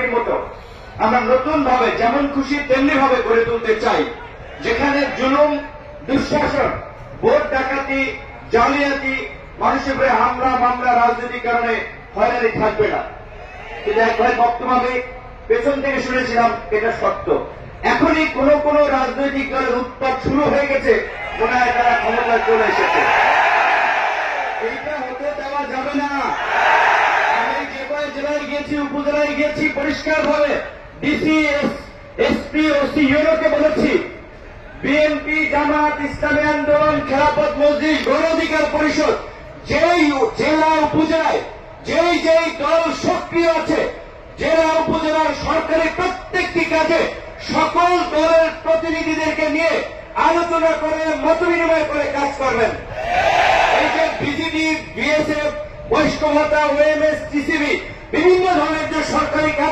পার্টির মতো আমরা নতুন ভাবে যেমন খুশি তেমনি ভাবে গড়ে তুলতে চাই, যেখানে জুলুম, দুঃশাসন, ভোট ডাকাতি, জালিয়াতি, মানুষের উপরে হামলা মামলা, রাজনৈতিক কারণে হয়রানি থাকবে না। কিন্তু এক ভাই বক্তব্য আমি পেছন থেকে শুনেছিলাম, এটা সত্য। এখনই কোন কোন রাজনৈতিক দলের উৎপাত শুরু হয়ে গেছে, মনে হয় তারা ক্ষমতায় চলে এসেছে। এইটা হতে দেওয়া যাবে না। আমি যে কয়েক জেলায় গিয়েছি, উপজেলায় গিয়েছি, পরিষ্কার ভাবে ডিসি, এসপি, ওসি, ইউনোকে বলেছি, বিএনপি, জামাত, ইসলামী আন্দোলন, খেলাফত মজলিস, গণ অধিকার পরিষদ, যেই জেলা উপজেলায় যেই দল সক্রিয় আছে, জেলা উপজেলার সরকারি প্রত্যেকটি কাজে সকল দলের প্রতিনিধিদেরকে নিয়ে আলোচনা করে মত বিনিময় করে কাজ করবেন। এই যে বিজিবি, বিএসএফ, বৈষ্ণবতা, ওএমএস, টিসিবি, বিভিন্ন ধরনের যে সরকারি কাজ